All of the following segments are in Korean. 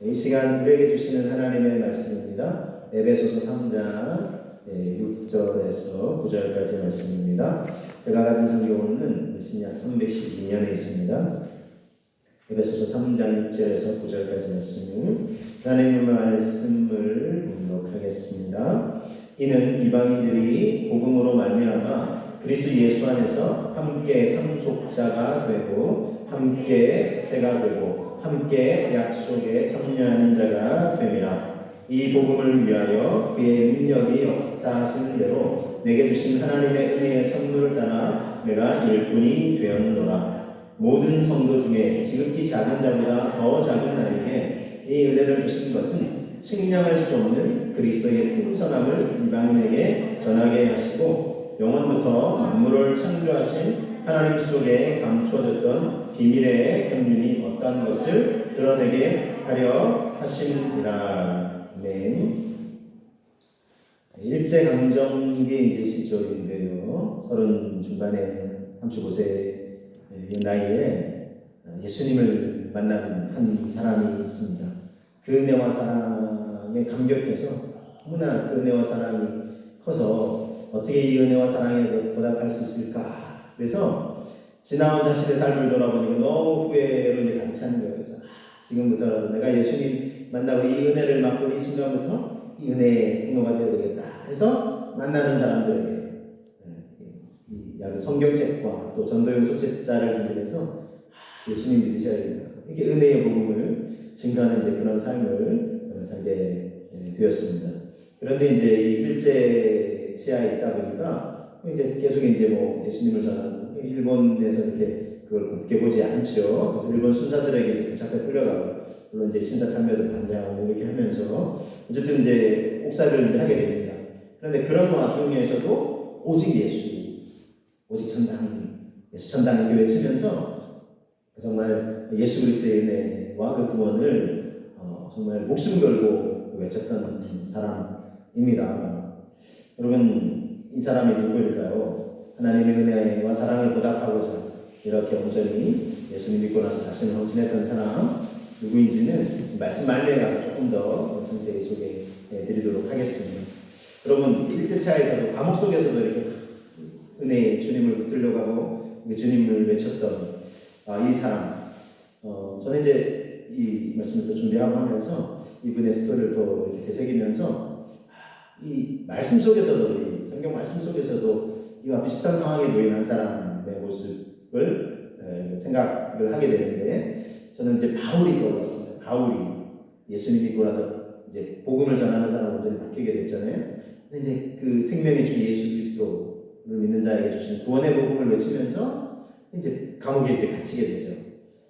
이 시간 우리에게 주시는 하나님의 말씀입니다. 에베소서 3장 6절에서 9절까지 말씀입니다. 제가 가진 성경은 신약 312년에 있습니다. 에베소서 3장 6절에서 9절까지 말씀을 하나님의 말씀을 보도록 하겠습니다. 이는 이방인들이 복음으로 말미암아 그리스도 예수 안에서 함께 상속자가 되고 함께 지체가 되고 함께 약속에 참여하는 자가 됨이라. 이 복음을 위하여 그의 능력이 역사하신 대로 내게 주신 하나님의 은혜의 선물을 따라 내가 일꾼이 되었노라. 모든 성도 중에 지극히 작은 자보다 더 작은 나에게 이 은혜를 주신 것은 측량할 수 없는 그리스도의 풍성함을 이방인에게 전하게 하시고 영원부터 만물을 창조하신 하나님 속에 감추어졌던 비밀의 경륜이 어떠한 것을 드러내게 하려 하심이라. 아멘. 일제강점기 이제 시절인데요. 30 중반에 35세 나이에 예수님을 만난 한 사람이 있습니다. 그 은혜와 사랑에 감격해서 너무나 그 은혜와 사랑이 커서 어떻게 이 은혜와 사랑에 보답할 수 있을까. 그래서 지나온 자신의 삶을 돌아보니까 너무 후회로 이제 가득 차는 거예요. 그래서 지금부터라도 내가 예수님 만나고 이 은혜를 맛본 이 순간부터 이 은혜의 통로가 되어야 되겠다. 해서 만나는 사람들에게 성경책과 또 전도용 소책자를 준비해서 예수님 믿으셔야 된다. 이렇게 은혜의 복음을 증거하는 이제 그런 삶을 살게 되었습니다. 그런데 이제 이 일제 치하에 있다 보니까 이제 계속 이제 뭐 예수님을 전하고 일본에서 이렇게 그걸 곱게 보지 않죠. 그래서 일본 순사들에게 붙잡혀 끌려가고 물론 이제 신사 참여도 반대하고 이렇게 하면서 어쨌든 이제 옥살이를 이제 하게 됩니다. 그런데 그런 와중에서도 오직 예수, 오직 천당, 예수 천당 이렇게 외치면서 정말 예수 그리스도의 은혜와 그 구원을 정말 목숨 걸고 외쳤던 사람입니다. 여러분, 이 사람이 누구일까요? 하나님의 은혜와 사랑을 보답하고자 이렇게 온전히 예수님 믿고 나서 자신을 헌신했던 사람 누구인지는 말씀 말미에 가서 조금 더 상세히 소개해 드리도록 하겠습니다. 여러분, 일제차에서도 감옥 속에서도 이렇게 은혜의 주님을 붙들려고 하고 주님을 외쳤던 이 사람, 저는 이제 이 말씀을 또 준비하고 하면서 이분의 스토리를 또 이렇게 되새기면서 이 말씀 속에서도, 이 성경 말씀 속에서도 이와 비슷한 상황에 놓인 한 사람의 모습을 생각을 하게 되는데, 저는 이제 바울이 떠올랐습니다. 바울이 예수님 믿고 나서 이제 복음을 전하는 사람으로 완전히 바뀌게 됐잖아요. 근데 이제 그 생명의 주 예수 그리스도를 믿는 자에게 주시는 구원의 복음을 외치면서 이제 감옥에 이제 갇히게 되죠.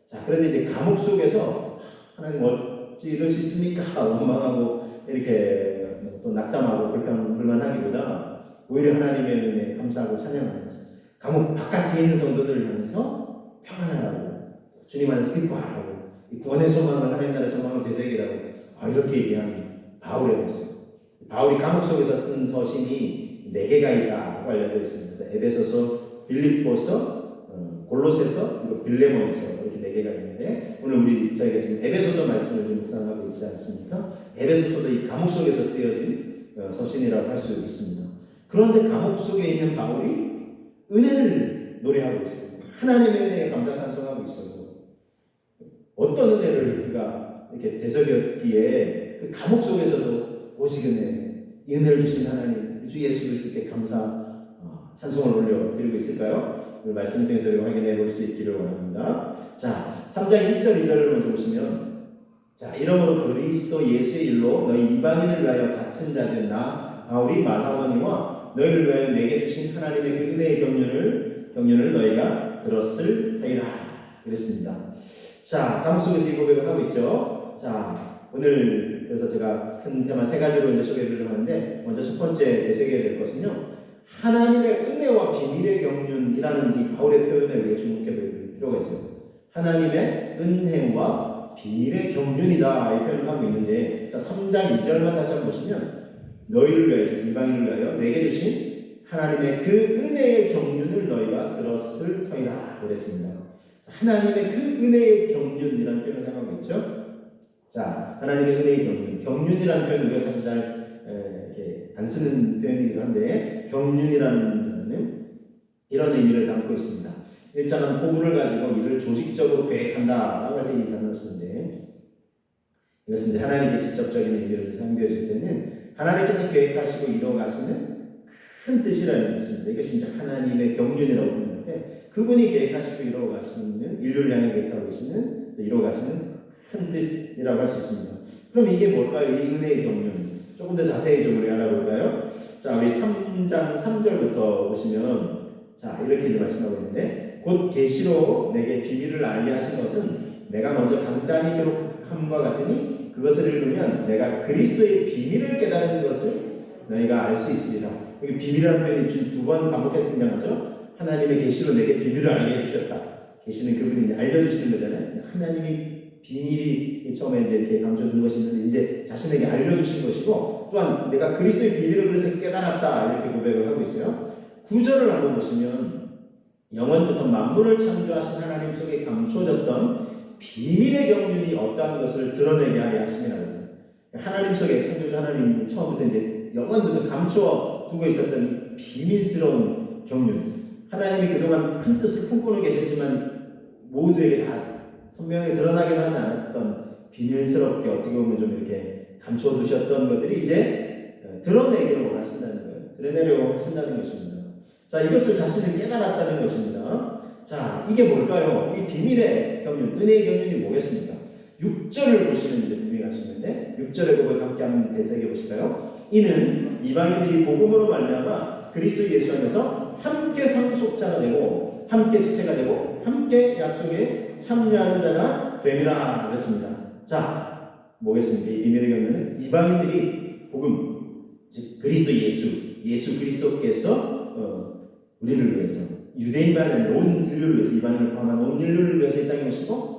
자, 그런데 이제 감옥 속에서 하나님 어찌 이럴 수 있습니까? 원망하고 이렇게 또 낙담하고 불만하기보다 오히려 하나님의 은혜에 감사하고 찬양하면서 감옥 바깥에 있는 성도들을 향해서 평안하라고, 주님 안에서 기뻐하라고, 이 구원의 소망을, 하나님 나라의 소망을 되새기라고 이렇게 얘기한 바울의 모습. 바울이 감옥 속에서 쓴 서신이 4개가 있다고 알려져 있습니다. 그래서 에베소서, 빌립보서, 골로새서, 그리고 빌레몬서 이렇게 4개가 있는데, 오늘 저희가 지금 에베소서 말씀을 좀 묵상하고 있지 않습니까? 에베소서도 이 감옥 속에서 쓰여진 서신이라고 할 수 있습니다. 그런데 감옥 속에 있는 바울이 은혜를 노래하고 있습니다. 하나님의 은혜에 감사 찬송하고 있어요. 어떤 은혜를 그가 이렇게 되새겼기에 그 감옥 속에서도 오직 은혜, 이 은혜를 주신 하나님, 주 예수 그리스도께 감사 찬송을 올려드리고 있을까요? 오늘 말씀 통해서 확인해 볼 수 있기를 원합니다. 자, 3장 1절 2절을 먼저 보시면, 자, 이러므로 그리스도 예수의 일로 너희 이방인을 위하여 갇힌 자된 나 바울이 말하거니와 너희를 위하여 내게 주신 하나님의 그 은혜의 경륜을 너희가 들었을 터이라 그랬습니다. 자, 감옥 속에서 이 고백을 하고 있죠. 자, 오늘 그래서 제가 큰 테마 3가지로 이제 소개를 하는데, 먼저 첫 번째 되새겨야 될 것은요, 하나님의 은혜와 비밀의 경륜이라는 이 바울의 표현에 우리가 주목해 볼 필요가 있어요. 하나님의 은혜와 비밀의 경륜이다, 이 표현을 하고 있는데, 자, 3장 2절만 다시 한번 보시면, 너희를 위하여, 이방인을 위하여 내게 주신 하나님의 그 은혜의 경륜을 너희가 들었을 터이라 그랬습니다. 하나님의 그 은혜의 경륜이라는 표현을 사용하고 있죠. 자, 하나님의 은혜의 경륜. 경륜이라는 표현 우리가 사실 잘 이렇게 안 쓰는 표현이기도 한데 경륜이라는 단어는 이런 의미를 담고 있습니다. 일정한 포부를 가지고 이를 조직적으로 계획한다라고 할 때 이 단어를 쓰는데 이것은 이제 하나님께 직접적인 의미로 사용되어질 때는 하나님께서 계획하시고 이뤄가시는 큰 뜻이라는 것입니다. 이것이 이제 하나님의 경륜이라고 부르는데 그분이 계획하시고 이뤄가시는 인류를 향해 계획하고 계시는 이뤄가시는 큰 뜻이라고 할 수 있습니다. 그럼 이게 뭘까요? 이 은혜의 경륜. 조금 더 자세히 좀 우리 알아볼까요? 자, 우리 3장 3절부터 보시면 자, 이렇게 말씀하고 있는데 곧 계시로 내게 비밀을 알게 하신 것은 내가 먼저 간단히 기록함과 같으니 그것을 읽으면 내가 그리스도의 비밀을 깨달은 것을 너희가 알 수 있으리라. 여기 비밀이라는 표현이 지금 2번 반복해서 등장하죠. 하나님의 계시로 내게 비밀을 알게 해주셨다. 계시는 그분이 알려주시는 거잖아요. 하나님이 비밀이 처음에 이제 이렇게 감춰둔 것이 있는데 이제 자신에게 알려주신 것이고 또한 내가 그리스도의 비밀을 그래서 깨달았다 이렇게 고백을 하고 있어요. 9절을 한번 보시면 영원부터 만물을 창조하신 하나님 속에 감춰졌던 비밀의 경륜이 어떠한 것을 드러내게 하게 하심이라고 했어요. 하나님 속에 창조주 하나님이 처음부터 이제 영원부터 감추어 두고 있었던 비밀스러운 경륜. 하나님이 그동안 큰 뜻을 품고는 계셨지만 모두에게 다 선명하게 드러나긴 하지 않았던 비밀스럽게 어떻게 보면 좀 이렇게 감춰두셨던 것들이 이제 드러내기를 원하신다는 거예요. 드러내려고 하신다는 것입니다. 자, 이것을 자신을 깨달았다는 것입니다. 자, 이게 뭘까요? 이 비밀의 경륜, 은혜의 경륜이 뭐겠습니까? 6절을 보시면 이제 분명히 하시는데 6절의 고백 함께 한번 되새겨 보실까요? 이는 이방인들이 복음으로 말미암아 그리스도 예수 안에서 함께 상속자가 되고 함께 지체가 되고 함께 약속에 참여하는 자가 됨이라 그랬습니다. 자, 뭐겠습니까? 이 비밀의 경륜은 이방인들이 복음, 즉 그리스도 예수 그리스도께서 우리를 위해서 유대인만 아니라 온 인류를 위해서 이방인을 포함한 온 인류를 위해서 이 땅에 오시고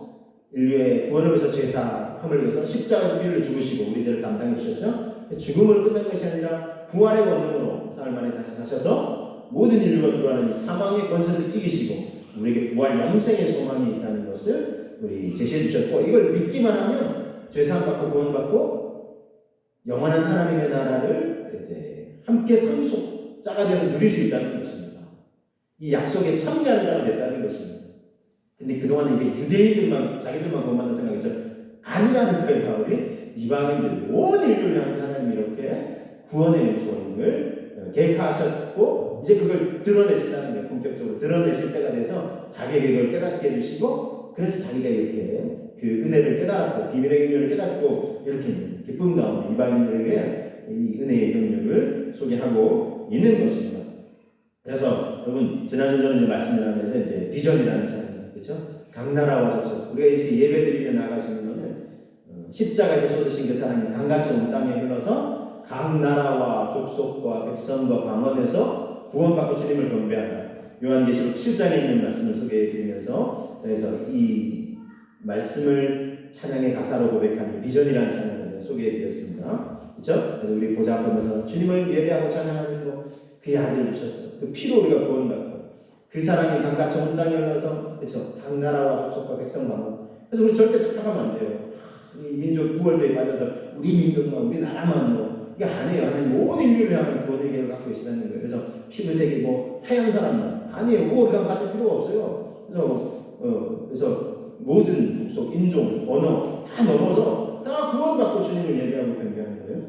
인류의 구원을 위해서 제사함을 위해서 십자가에서 피를 죽으시고 우리 죄를 담당해 주셨죠. 죽음으로 끝난 것이 아니라 부활의 권능으로 사흘 만에 다시 사셔서 모든 인류가 들어가는 이 사망의 권세를 이기시고 우리에게 부활 영생의 소망이 있다는 것을 우리 제시해 주셨고 이걸 믿기만 하면 죄사함 받고 구원받고 영원한 하나님의 나라를 이제 함께 상속자가 돼서 누릴 수 있다는 것입니다. 이 약속에 참여하는 자가 됐다는 것입니다. 근데 그동안은 이게 유대인들만 자기들만 구원받는 생각이죠. 아니라는 거예요. 바울이 이방인들 온 인류를 향해서 하나님이 이렇게 구원의 구원을 계획하셨고 이제 그걸 드러내신다는 거예요. 본격적으로 드러내실 때가 돼서 자기에게 그걸 깨닫게 해주시고 그래서 자기가 이렇게 그 은혜를 깨달았고 비밀의 경륜을 깨닫고 이렇게 기쁨 가운데 이방인들에게 이 은혜의 경륜을 소개하고 있는 것입니다. 그래서 여러분 지난주 저는 이제 말씀드리면서 이제 비전이라는 찬양 그렇죠? 각 나라와 족속 우리가 이렇게 예배드리며 나아가시는 것은 십자가에서 쏟으신 그 사랑이 강같이 온 땅에 흘러서 각 나라와 족속과 백성과 방언에서 구원받고 주님을 경배한다. 요한계시록 7장에 있는 말씀을 소개해드리면서 그래서 이 말씀을 찬양의 가사로 고백하는 비전이라는 찬양을 소개해드렸습니다. 그렇죠? 그래서 우리 보좌 앞에서 주님을 예배하고 찬양하는 거 그의 아들을 주셨어요. 그 피로 우리가 구원받고 그 사랑이 강같이 온 땅에 흘러서 그렇죠? 각 나라와 족속과 백성 방언. 그래서 우리 절대 착각하면 안 돼요. 이 민족 구월주의에 빠져서 우리 민족만 우리 나라만 뭐 이게 아니에요. 하나님 온 인류를 향한 구원의 계획을 갖고 계시다는 거예요. 그래서 피부색이 뭐 하얀 사람만 아니에요. 우리가 가질 필요가 없어요. 그래서 모든 족속, 인종, 언어 다 넘어서 다 구원받고 주님을 예배하고 경배하는 거예요.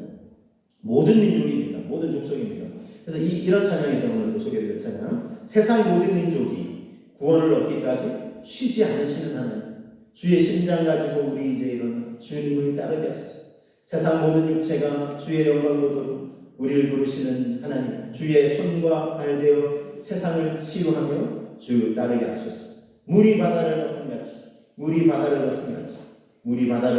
모든 민족입니다. 모든 족속입니다. 그래서 이런 찬양에서 오늘 소개해드릴 찬양 세상 모든 민족이 구원을 얻기까지 쉬지 않으시는 하나님 주의 심장 가지고 우리 이제 이런 주님을 따르게 하소서. 세상 모든 육체가 주의 영광 보도록 우리를 부르시는 하나님 주의 손과 발 되어 세상을 치유하며 주 따르게 하소서. 물이 바다를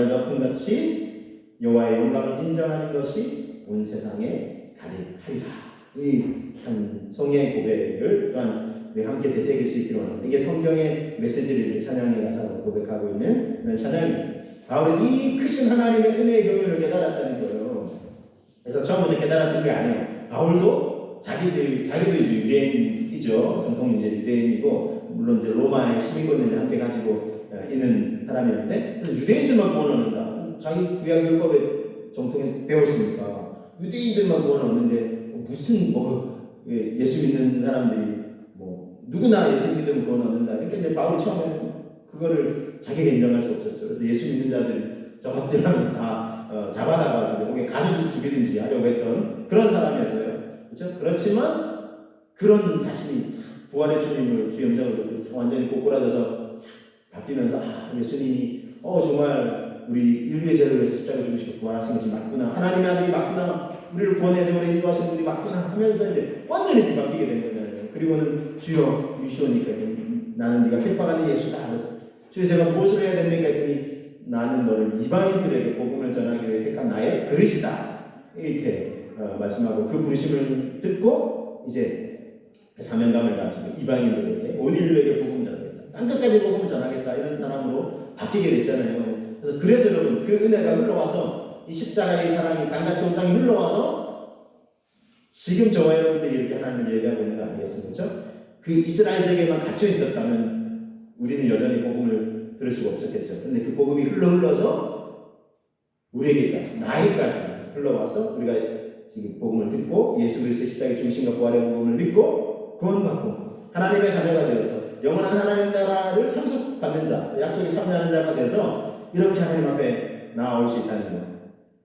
덮은 같이 여호와의 영광을 인정하는 것이 온 세상에 가득하리라. 이 한 성의 고백을 또한 우리 함께 되새길 수 있기를 원합니다. 이게 성경의 메시지를 찬양의 가사로 고백하고 있는 그런 찬양입니다. 바울은 이 크신 하나님의 은혜의 경륜을 깨달았다는 거예요. 그래서 처음부터 깨달았던 게 아니에요. 바울도 자기도 이제 유대인이죠. 정통 이제 유대인이고 물론 이제 로마의 시민권을 함께 가지고 있는 사람이었는데 그래서 유대인들만 구원을 얻는다. 자기 구약율법에 정통해서 배웠으니까 유대인들만 구원 얻는데 무슨 예수 믿는 사람들이 누구나 예수 믿으면 구원 얻는다. 그러니까 이제 바울이 처음에 그거를 자기가 인정할 수 없었죠. 그래서 예수 믿는 자들 저것들 하면서 다 잡아다가 목에 가두지 죽이든지 하려고 했던 그런 사람이었어요. 그렇죠? 그렇지만 그런 자신이 부활의 주님을 주 영장으로 완전히 꼬꾸라져서 바뀌면서 예수님이 정말 우리 인류의 죄를 위해서 십자가에 죽으시고 부활하신 것이 맞구나. 하나님의 아들이 맞구나. 우리를 구원해 주려 인도하신 분이 맞구나 하면서 이제 완전히 뒤바뀌게 된 거잖아요. 그리고는 주여 유시오니까 나는 네가 핍박하는 예수다. 그래서 주여 제가 무엇을 해야 됩니까? 했더니 나는 너를 이방인들에게 복음을 전하기 위해 택한 나의 그릇이다. 이렇게 말씀하고 그 부르심을 듣고 이제 사명감을 가지고 이방인들에게 온 인류에게 복음을 전하겠다. 땅끝까지 복음을 전하겠다. 이런 사람으로 바뀌게 됐잖아요. 그래서 여러분 그 은혜가 흘러와서 이 십자가의 사랑이 강같이 온 땅에 흘러와서 지금 저와 여러분들이 이렇게 하나님을 예배하고 있는 거 아니겠습니까? 그 이스라엘 제게만 갇혀 있었다면 우리는 여전히 복음을 들을 수가 없었겠죠. 근데 그 복음이 흘러서 우리에게까지, 나에게까지 흘러와서 우리가 지금 복음을 듣고 예수 그리스도의 십자가의 죽으심과 부활의 복음을 믿고 구원받고 하나님의 자녀가 되어서 영원한 하나님 나라를 상속받는 자, 약속에 참여하는 자가 돼서 이렇게 하나님 앞에 나아올 수 있다는 것.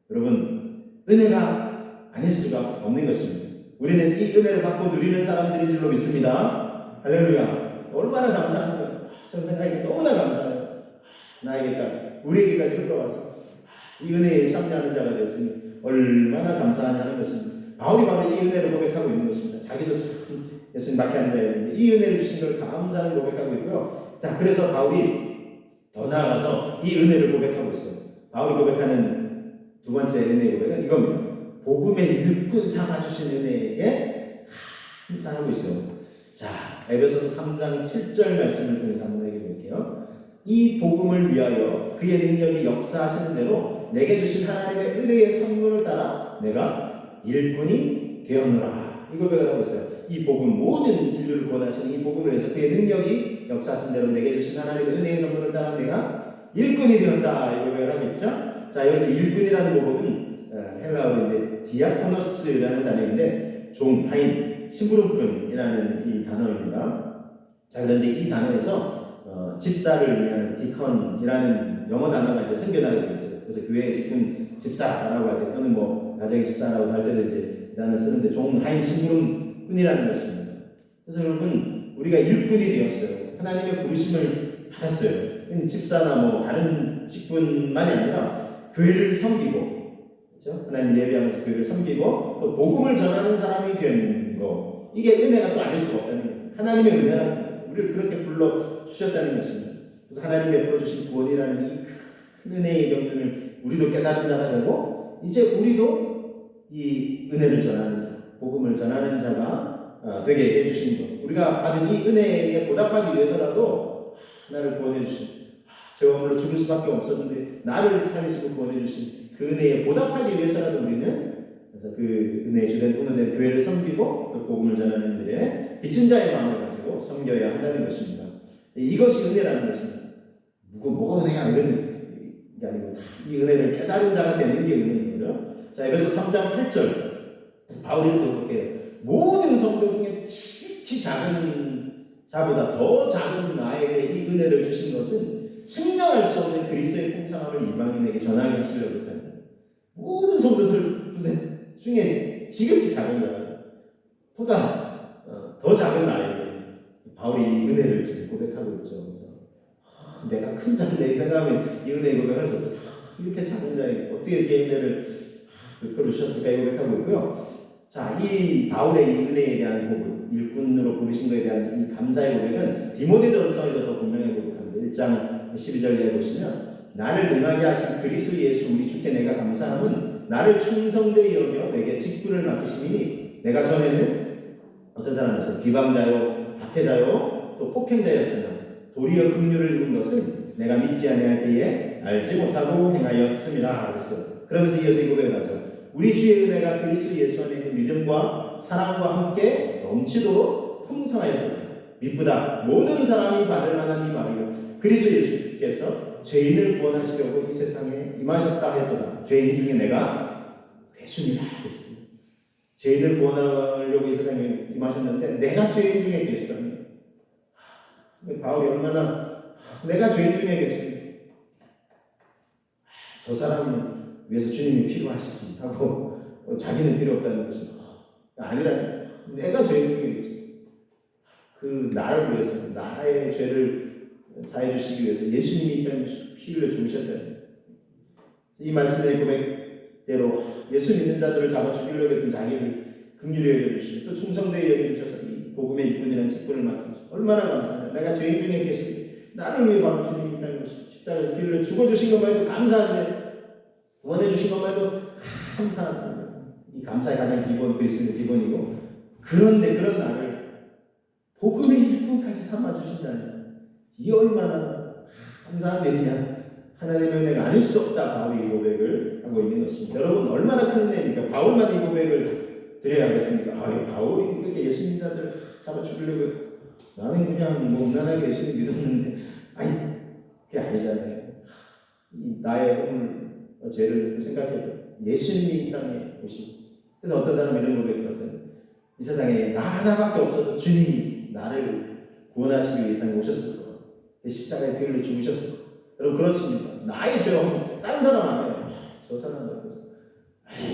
여러분, 은혜가 아닐 수가 없는 것입니다. 우리는 이 은혜를 받고 누리는 사람들인 줄로 믿습니다. 할렐루야. 얼마나 감사합니다. 저는 생각하기에 너무나 감사해요. 나에게까지, 우리에게까지 흘러와서 이 은혜에 참여하는 자가 되었으니 얼마나 감사하냐는 것입니다. 바울이 바로 이 은혜를 고백하고 있는 것입니다. 자기도 참 예수님 맡겨하는 자였는데 이 은혜를 주신 걸 감사하는 고백하고 있고요. 자, 그래서 바울이 더 나아가서 이 은혜를 고백하고 있어요. 바울이 고백하는 두 번째 은혜의 고백은 이겁니다. 복음의 일꾼 삼아주신 은혜에 감사하고 있어요. 자, 에베소서 3장 7절 말씀을 통해서 한번 읽어볼게요. 이 복음을 위하여 그의 능력이 역사하시는 대로 내게 주신 하나님의 은혜의 선물을 따라 내가 일꾼이 되었노라. 이 고백을 하고 있어요. 이 복음, 모든 인류를 구원하시는 이 복음을 위해서 그의 능력이 역사하신 대로 내게 주신 하나님의 은혜의 선물을 따라 내가 일꾼이 되었다. 이 고백을 하고 있죠. 자, 여기서 일꾼이라는 복음은 헬라어로 이제 디아코노스라는 단어인데 종, 하인, 심부름꾼이라는 이 단어입니다. 자, 그런데 이 단어에서 집사를 의미하는 디컨이라는 영어 단어가 이제 생겨나게 되어 있어요. 그래서 교회의 직분 집사라고 하죠. 또는 가정의 집사라고 할 때도 이제 이 단어를 쓰는데 종, 하인, 심부름꾼이라는 것입니다. 그래서 여러분 우리가 일꾼이 되었어요. 하나님의 부르심을 받았어요. 집사나 다른 직분만이 아니라 교회를 섬기고, 그렇죠? 하나님 예배하면서 교회를 섬기고 또 복음을 전하는 사람이 되는 거, 이게 은혜가 또 아닐 수가 없다는 거예요. 하나님의 은혜는 우리를 그렇게 불러 주셨다는 것입니다. 그래서 하나님 베풀어 주신 구원이라는 이 큰 은혜의 경륜을 우리도 깨달은 자가 되고 이제 우리도 이 은혜를 전하는 자, 복음을 전하는 자가 되게 해주신 것. 우리가 받은 이 은혜에 보답하기 위해서라도 나를 구원해 주신, 죄와 물로 죽을 수밖에 없었는데 나를 살리시고 구원해 주신 그 은혜에 보답하기 위해서라도 우리는 그래서 그 은혜의 주된 통로된 교회를 섬기고 또 복음을 전하는 일에 빚진 자의 마음을 가지고 섬겨야 한다는 것입니다. 이것이 은혜라는 것입니다. 뭐가 은혜야 이런 게 아니고 이 은혜를 깨달은 자가 되는 게 은혜인 거죠. 자, 에베소 3장 8절 바울이 이렇게 볼게요. 모든 성도 중에 지극히 작은 자보다 더 작은 나에게 이 은혜를 주신 것은 측량할 수 없는 그리스도의 풍성함을 이방인에게 전하게 하시려고 했다는 거예요. 모든 성도들 중에 지극히 작은 자보다 더 작은 나에게 바울이 이 은혜를 지금 고백하고 있죠. 그래서 내가 큰 자인데 생각하면 이 은혜의 고백을 줬다. 이렇게 작은 자에게 어떻게 이렇게 은혜를 베풀어 주셨을까 고백하고 있고요. 자, 이 바울의 이 은혜에 대한 고백, 일꾼으로 부르신 것에 대한 이 감사의 고백은 디모데전서에서도 분명히 고백합니다. 1장 12절에 보시면 나를 능하게 하신 그리스도 예수 우리 주께 내가 감사함은 나를 충성되이 여겨 내게 직분을 맡기심이니 내가 전에는 어떤 사람이었어요? 비방자요, 박해자요, 또 폭행자였으나 도리어 긍휼을 입은 것은 내가 믿지 아니할 때에 알지 못하고 행하였음이라 그랬어요. 그러면서 이어서 이 고백을 하죠. 우리 주의 은혜가 그리스도 예수 안에 있는 믿음과 사랑과 함께 넘치도록 풍성하였다. 미쁘다 모든 사람이 받을 만한 이 말이요 그리스도 예수께서 죄인을 구원하시려고 이 세상에 임하셨다 하였도다. 죄인 중에 내가 괴수니라 했습니다. 죄인을 구원하려고 이 세상에 임하셨는데 내가 죄인 중에 괴수라니. 바울이 얼마나 내가 죄인 중에 괴수니. 저 사람을 위해서 주님이 필요하시지 하고 자기는 필요 없다는 것이 아니라 내가 죄인 중에 괴수. 그 나를 위해서 나의 죄를 사해 주시기 위해서 예수님이 이 땅에 피 흘려 죽으셨다. 이 말씀의 고백대로 예수 믿는 자들을 잡아 죽이려고 했던 자기를 긍휼히 여겨주시고 또 충성되게 여겨주셔서 이 복음의 일꾼이라는 직분을 맡겨주시고 얼마나 감사하냐. 내가 죄인 중에 계시니 나를 위해 바로 주님이 이 땅에 십자가에 피 흘려 죽어주신 것만 해도 감사한데 구원해 주신 것만 해도 감사합니다. 이 감사의 가장 기본 그리스도의 기본이고 그런데 그런 나를 복음의 일꾼까지 삼아주신다니 이 얼마나 감사한 일이냐. 하나님의 은혜가 아닐 수 없다. 바울이 이 고백을 하고 있는 것입니다. 여러분 얼마나 큰 은혜입니까? 바울만 이 고백을 드려야 하겠습니까? 바울이 그렇게 예수 믿는 자들 잡아 죽이려고 나는 그냥 무난하게 예수님 믿었는데 그게 아니잖아요. 나의 오늘 죄를 생각해도 예수님이 이 땅에 오시고 그래서 어떤 사람은 이런 고백을 하잖아요. 이 세상에 나 하나밖에 없어도 주님이 나를 구원하시기 위해 이 땅에 오셨을 거예요. 십자가에 피 흘려 죽으셨을 거예요. 여러분 그렇습니다. 나의 죄는 다른 사람 아니에요. 저 사람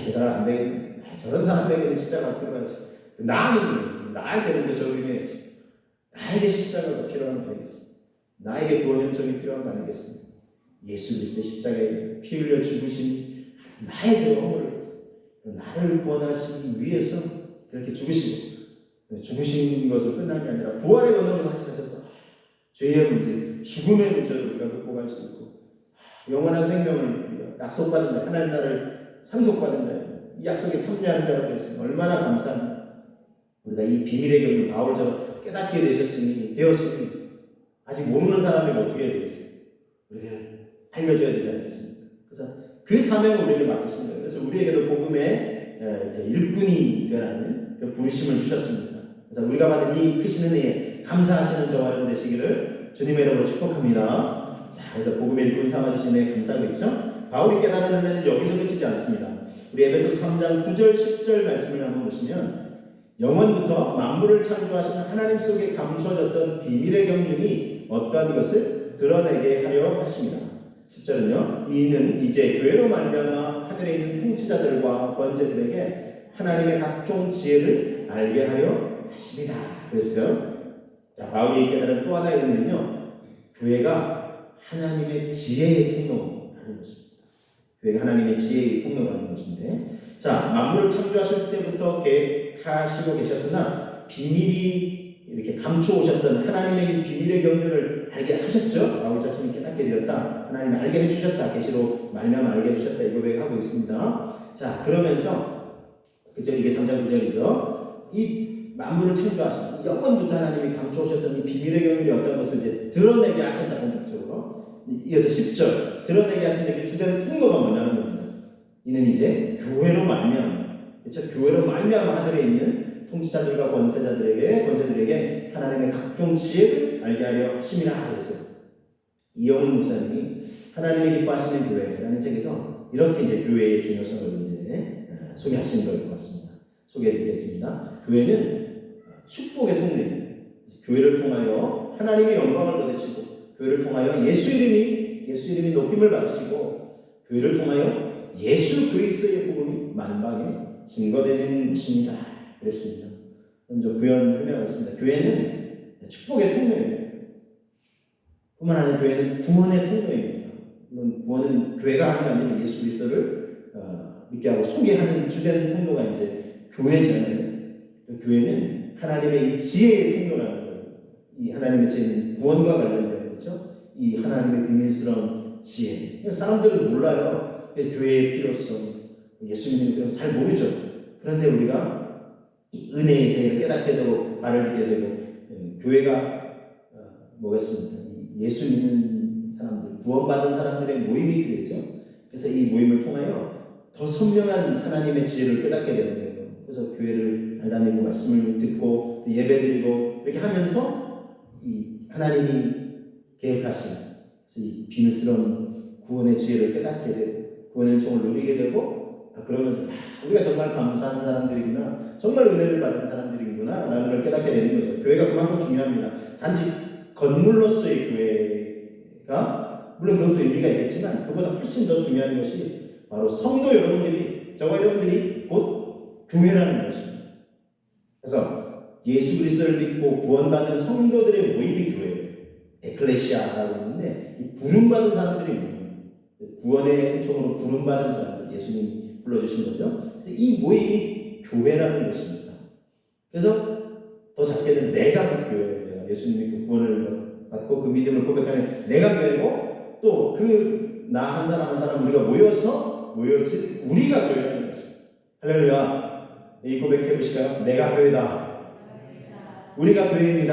저 사람 안 되겠네. 저런 사람에게는 십자가가 필요하지. 나한테 되는데 저에게 나에게 십자가가 필요한 거 아니겠습니까? 나에게 구원 요청이 필요한 거 아니겠습니까? 예수 그리스도의 십자가에 피 흘려 죽으신 나의 죄와 허물을 나를 구원하시기 위해서 그렇게 죽으신 것으로 끝난 게 아니라 부활의 언어로 하셔서 죄의 문제, 죽음의 문제를 우리가 극복할 수 있고 영원한 생명을 약속받은 자, 하나님 나라를 상속받은 자, 이 약속에 참여하는 자가 되었으니 얼마나 감사합니다. 우리가 이 비밀의 경륜 바울처럼 깨닫게 되었으니 아직 모르는 사람에게 어떻게 해야 되겠어요? 우리가 알려줘야 되지 않겠습니까? 그래서 그 사명을 우리에게 맡기신 거예요. 그래서 우리에게도 복음의 일꾼이 되라는 그 부르심을 주셨습니다. 그래서 우리가 받은 이 크신 은혜에 감사하시는 저와 여러분 되시기를 주님의 이름으로 축복합니다. 자, 그래서 복음의 일꾼 삼아주신 은혜에 감사하고 있죠. 바울이 깨달은 은혜는 여기서 그치지 않습니다. 우리 에베소 3장 9절 10절 말씀을 한번 보시면 영원부터 만물을 창조하신 하나님 속에 감춰졌던 비밀의 경륜이 어떠한 것을 드러내게 하려 하십니다. 10절은요. 이는 이제 교회로 말미암아 하늘에 있는 통치자들과 권세들에게 하나님의 각종 지혜를 알게 하려 하십니다. 그랬어요. 자, 바울이 깨달은 또 하나의 의미는요. 교회가 하나님의 지혜의 통로라는 것입니다. 교회가 하나님의 지혜의 통로라는 것인데, 자, 만물을 창조하실 때부터 계획하시고 계셨으나 비밀이 이렇게 감춰 오셨던 하나님의 비밀의 경륜을 알게 하셨죠. 바울 자신이 깨닫게 되었다. 하나님이 알게 해주셨다. 계시로 말미암아 알게 해주셨다. 이 고백하고 있습니다. 자, 그러면서 그죠? 이게 3장 9절이죠. 이 만물을 창조하신 영원부터 하나님이 감춰 오셨던 이 비밀의 경륜이 어떤 것을 이제 드러내게 하셨다. 본격적으로. 이어서 10절 드러내게 하신 그 주된 통로가 뭐냐는 겁니다. 이는 이제 교회로 말미암아, 그렇죠? 교회로 말미암아 하늘에 있는 통치자들과 권세들에게 하나님의 각종 지혜를 알게 하려 하심이라 그랬어요. 이영훈 목사님이 하나님이 기뻐하시는 교회라는 책에서 이렇게 이제 교회의 중요성을 이제 소개하시는 것 같습니다. 소개해드리겠습니다. 교회는 축복의 통로입니다. 교회를 통하여 하나님의 영광을 받으시고, 교회를 통하여 예수 이름이 높임을 받으시고, 교회를 통하여 예수 그리스도의 복음이 만방에 증거되는 것입니다. 그랬습니다. 먼저 구현 설명하겠습니다. 교회는 축복의 통로입니다. 뿐만 아니라 교회는 구원의 통로입니다. 물론 구원은 교회가 하는 게 아니라 예수 그리스도를 믿게 하고 소개하는 주된 통로가 이제 교회잖아요. 교회는 하나님의 이 지혜의 통로라는 거예요. 이 하나님의 지혜는 구원과 관련된 거죠. 이 하나님의 비밀스러운 지혜. 사람들은 몰라요. 그래서 교회의 필요성, 예수 믿는 필요성 잘 모르죠. 그런데 우리가 이 은혜의 세계를 깨닫게 되고 발을 듣게 되고 교회가 뭐겠습니까? 예수 믿는 사람들, 구원받은 사람들의 모임이 필요했죠. 그래서 이 모임을 통하여 더 선명한 하나님의 지혜를 깨닫게 되는 거예요. 그래서 교회를 다니고 말씀을 듣고 예배드리고 이렇게 하면서 이 하나님이 계획하신 그래서 이 비밀스러운 구원의 지혜를 깨닫게 되고 구원의 은총을 누리게 되고 그러면서 우리가 정말 감사한 사람들이구나, 정말 은혜를 받은 사람들이구나 라는 걸 깨닫게 되는 거죠. 교회가 그만큼 중요합니다. 단지 건물로서의 교회가 물론 그것도 의미가 있겠지만 그보다 훨씬 더 중요한 것이 바로 성도 여러분들이, 저와 여러분들이 곧 교회라는 것입니다. 그래서 예수 그리스도를 믿고 구원받은 성도들의 모임이 교회예요. 에클레시아라고 하는데 이 부름받은 사람들이 모임, 구원의 은총으로 부름받은 사람들, 예수님이 불러주신 거죠. 그래서 이 모임이 교회라는 것입니다. 그래서 더 작게는 내가 그 교회예요. 내가 예수님이 그 구원을 받고 그 믿음을 고백하는 내가 교회고, 또 그 나 한 사람 한 사람 우리가 모여진 우리가 교회라는 것입니다. 할렐루야. 이 고백해 보실까요? 내가 교회다. 우리가 교회입니다.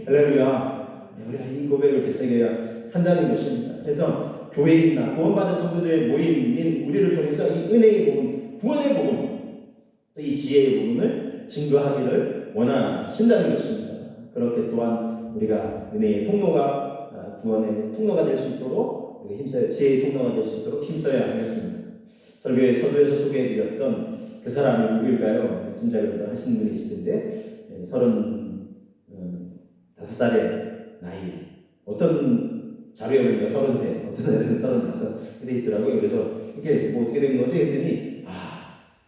할렐루야. 우리가 이 고백을 이렇게 새겨야 한다는 것입니다. 그래서 교회이나 구원받은 성도들의 모임인 우리를 통해서 이 은혜의 복음, 구원의 복음, 또 이 지혜의 복음을 증거하기를 원하신다는 것입니다. 그렇게 또한 우리가 은혜의 통로가, 구원의 통로가 될 수 있도록 힘써야, 지혜의 통로가 될 수 있도록 힘써야 하겠습니다. 설교의 서두에서 소개해드렸던 그 사람이 누구일까요? 짐작을 하시는 분이 계실 텐데 35살의 나이, 어떤 자료에 보니까 33, 어떤 애는 35 이렇게 있더라고요. 그래서 이게 뭐 어떻게 된 거지? 했더니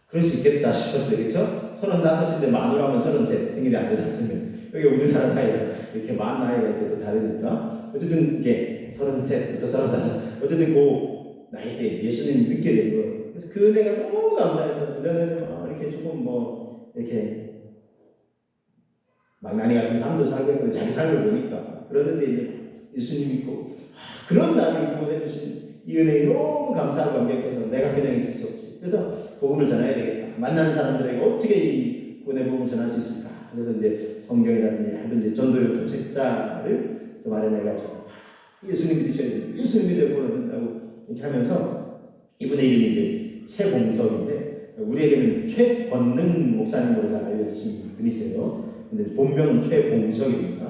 그럴 수 있겠다 싶었어요. 그렇죠? 35인데 만으로 하면 33, 생일이 안 되었으면 여기 우리나라 나이가 이렇게 만 나이가 이렇게 또 다르니까 어쨌든 이게 33부터 35, 어쨌든 그 나이 때 예수님 믿게 된 거예요. 그래서 그 은혜가 너무 감사해서 그전에는 이렇게 조금 뭐 이렇게 망나니 같은 삶도 살고 있고 자기 삶을 보니까, 그러는데 이제 예수님 믿고 그런 나를 구원해 주신 이 은혜에 너무 감사하고 감격해서 내가 그냥 있을 수 없지. 그래서 복음을 전해야 되겠다. 만나는 사람들에게 어떻게 이 구원의 복음을 전할 수 있을까? 그래서 이제 성경이라든지 얇은 전도용 소책자를 또 마련해가지고 예수님 믿으셔야 된다, 예수님 믿어야 구원을 된다고 이렇게 하면서, 이분의 이름이 이제 최봉석인데 우리에게는 최권능 목사님으로 잘 알려지신 분이세요. 근데 본명은 최봉석입니다.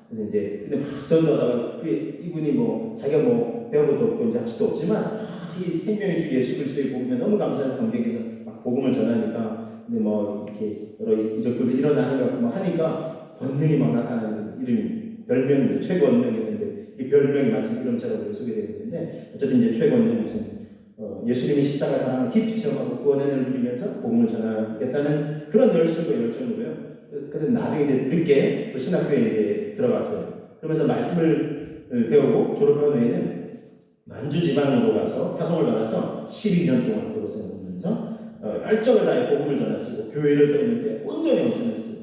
그래서 이제 근데 막 전도하다가 이분이 뭐 자기가 뭐 배운 것도 없고 이제 학식도 없지만 이 생명의 주 예수 그리스도의 복음에 너무 감사해서 감격해서 막 복음을 전하니까, 근데 뭐 이렇게 여러 이적들도 일어나는 것 같고 막 하니까 권능이 막 나타나는 이름이, 별명이 최권능이었는데 이 별명이 마치 이름처럼 소개되어 있는데, 어쨌든 이제 최권능 목사님, 예수님이 십자가 사랑을 깊이 체험하고 구원의 은혜를 누리면서 복음을 전하겠다는 그런 열심과 열정으로요. 그래서 나중에 이제 늦게 또 신학교에 이제 들어갔어요. 그러면서 말씀을 배우고 졸업한 후에는 만주 지방으로 가서 파송을 받아서 12년 동안 그곳에 머물면서 열정을 다해 복음을 전하시고 교회를 세우는데 온전히 헌신했어요.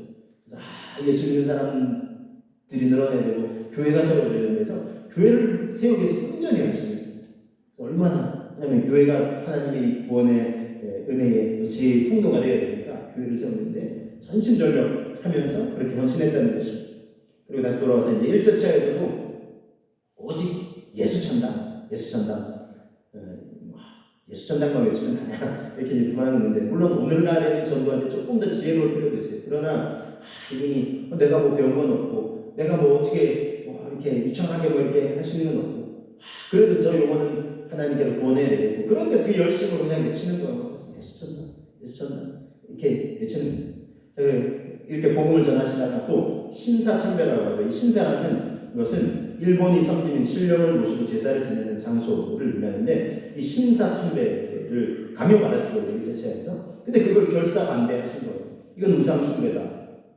그래서 예수 믿는 사람들이 늘어나야 되고 교회가 세워져야 되면서 교회를 세우기 위해서 온전히 헌신했어요. 그래서 얼마나, 왜냐하면 교회가 하나님의 구원의 은혜의 지혜의 통로가 되어야 되니까 교회를 세웠는데 전심전력하면서 그렇게 헌신했다는 것입니다. 그리고 다시 돌아와서 이제 1차에서도 오직 예수천당, 예수천당만 외치면 다냐 이렇게 이제 그만했는데, 물론 오늘날에는 전도할 때 조금 더 지혜로울 필요도 있어요. 그러나 이분이 내가 뭐 배운 건 없고 내가 뭐 어떻게 뭐 이렇게 유창하게 뭐 이렇게 할 수 있는 건 없고, 그래도 저 영혼은 하나님께로 보내야 되고, 그런데 그 열심으로 그냥 외치는 거예요. 예수천당 이렇게 외치는 거예요. 이렇게 복음을 전하시다가 또 신사참배라고 하죠. 이 신사라는 것은 일본이 섬기는 신령을 모시고 제사를 지내는 장소를 의미하는데, 이 신사참배를 강요받았죠, 우리 일제체에서. 근데 그걸 결사 반대하신 거예요. 이건 우상 숭배다,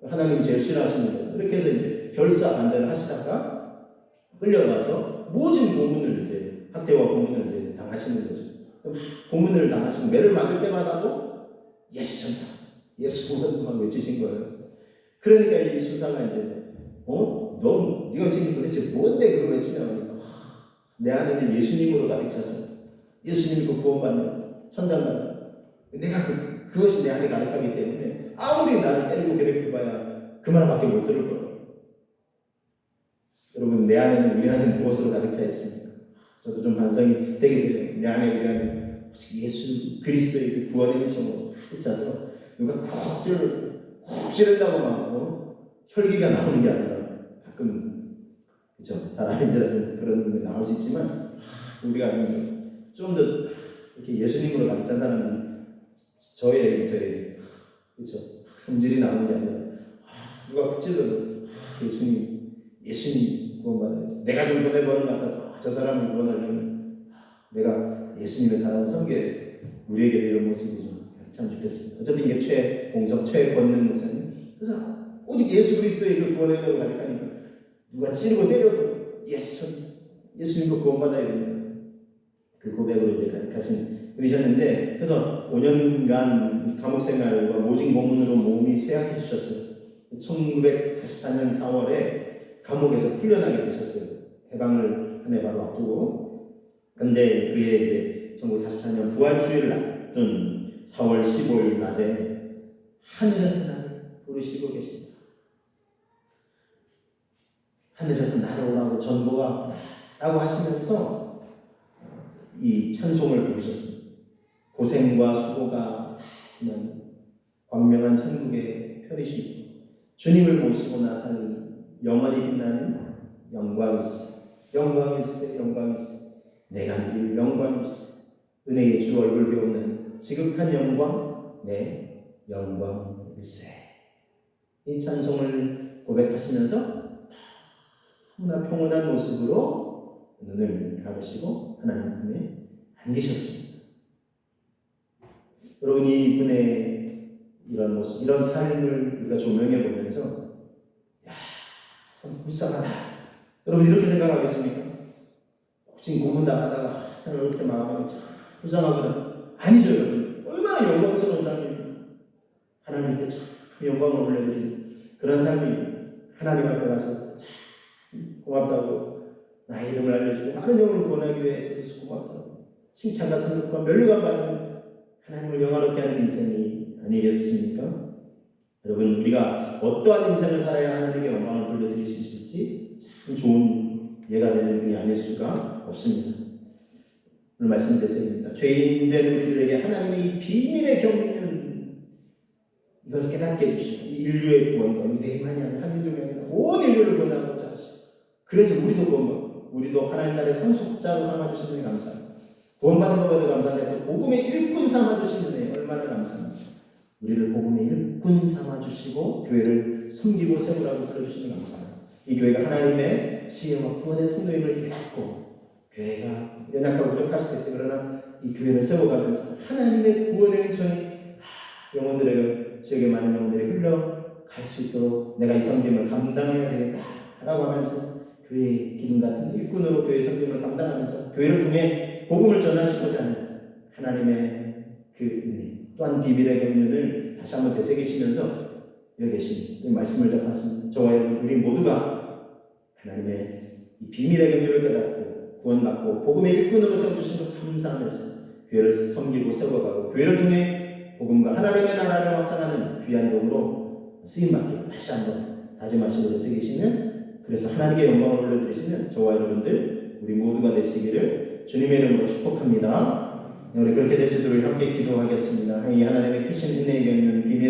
하나님 제일 싫어하시는 거예요. 이렇게 해서 이제 결사 반대를 하시다가 끌려가서 모진 고문을 이제 학대와 고문을 이제 당하시는 거죠. 고문을 당하시고 매를 맞을 때마다도 예수천당, 예수 구원만 외치신 거예요. 그러니까 이 수사가 이제 네가 지금 도대체 뭔데 그걸 외치냐고 하니까 내 안에는 예수님으로 가득 차서 예수님이 구원받는 천당 가는, 내가 그것이 내 안에 가득하기 때문에 아무리 나를 때리고 괴롭혀봐야 그 말밖에 못 들을 거예요. 여러분, 내 안에는, 우리 안에는 무엇으로 가득 차 있습니까? 저도 좀 반성이 되게 돼요. 내 안에, 우리 안에 예수 그리스도의 그 구원의 은총으로 가득 차서 누가 콕 찌른다고 막 혈기가 나오는 게 아니라 가끔 그렇죠? 사람이 이제 그런 게 나올 수 있지만 우리가 좀 더 이렇게 예수님으로 가득 찬 사람이 저의 그렇죠? 성질이 나오는 게 아니라 누가 붙질러도 예수님 구원받아야지. 내가 좀 손해 보는 것 같다. 저 사람을 구원하려면 내가 예수님의 사랑을 섬겨야지. 우리에게 이런 모습이 참 좋겠습니다. 어쨌든 이게 최봉석 최권능 목사님. 그래서 오직 예수 그리스도의 그 구원의 은혜로 가득하니까 누가 찌르고 때려도 예수님도 구원받아야 된다. 그 고백으로 이제 가득하신 분이셨는데, 그래서 5년간 감옥 생활과 모진 고문으로 몸이 쇠약해지셨어요. 1944년 4월에 감옥에서 풀려나게 되셨어요. 해방을 한 해 바로 앞두고. 근데 그의 이제 1944년 부활주의를 앞둔 4월 15일 낮에 하늘에서 나를 부르시고 계십니다. 하늘에서 날아오라고 전보가 라고 하시면서 이 찬송을 부르셨습니다. 고생과 수고가 다 지난 광명한 천국에 편이시고 주님을 모시고 나사는 영원히 빛나는 영광일세. 영광일세. 영광일세. 내가 누릴 영광일세. 은혜의 주 얼굴 배우는 지극한 영광 내 영광일세. 이 찬송을 고백하시면서 너무나 평온한 모습으로 눈을 감으시고 하나님 품에 안기셨습니다. 여러분, 이분의 이런 모습, 이런 삶을 우리가 조명해 보면서 참 불쌍하다. 여러분 이렇게 생각하겠습니까? 지금 고문당하다가 생을 그렇게 마음이 참 불쌍하구나. 아니죠, 여러분. 얼마나 영광스러운 삶입니까? 하나님께 참 영광을 올려드리는 그런 삶이 하나님 앞에 가서 참 고맙다고 나의 이름을 알려주고 많은 영혼을 구원하기 위해서 고맙다고 칭찬과 상급과 멸류관 받는 하나님을 영화롭게 하는 인생이 아니겠습니까? 여러분, 우리가 어떠한 인생을 살아야 하나님께 영광을 돌려드릴 수 있을지 참 좋은 예가 되는 분이 아닐 수가 없습니다. 오늘 말씀 드렸습니다. 죄인된 우리들에게 하나님의 이 비밀의 경륜, 이걸 깨닫게 해주시고 이 인류의 구원과 유대인만이 아니라 한민족이 아니라 온 인류를 구원하고자 하시고, 그래서 우리도 구원받고 우리도 하나님 나라의 상속자로 삼아주시는 데 감사합니다. 구원받는 것보다 감사한데 복음의 일꾼 삼아주시는 데 얼마나 감사합니다. 우리를 복음의 일꾼 삼아주시고 교회를 섬기고 세우라고 불러주시는 데 감사합니다. 이 교회가 하나님의 지혜와 구원의 통로임을 깨닫고, 교회가 연약하고 부족할 수도 있어요. 그러나 이 교회를 세워가면서 하나님의 구원의 은총이 영혼들에게, 지역의 많은 영혼들이 흘러갈 수 있도록 내가 이 섬김을 감당해야 되겠다라고 하면서 교회의 기둥 같은 일꾼으로 교회의 섬김을 감당하면서 교회를 통해 복음을 전하시고자 하는 하나님의 그 은혜, 또한 비밀의 경륜을 다시 한번 되새기시면서 여기 계신 말씀을 접하십니다. 저와 우리 모두가 하나님의 이 비밀의 경륜을 깨닫고 구원받고 복음의 일꾼으로 세워주신 것 감사하면서 교회를 섬기고 세워가고 교회를 통해 복음과 하나님의 나라를 확장하는 귀한 도구로 쓰임받기를 다시 한번 다짐하시고 되새기시는, 그래서 하나님께 영광을 올려드리시는 저와 여러분들 우리 모두가 되시기를 주님의 이름으로 축복합니다. 우리 그렇게 될 수 있도록 함께 기도하겠습니다. 이 하나님의 크신 은혜의 경륜 비밀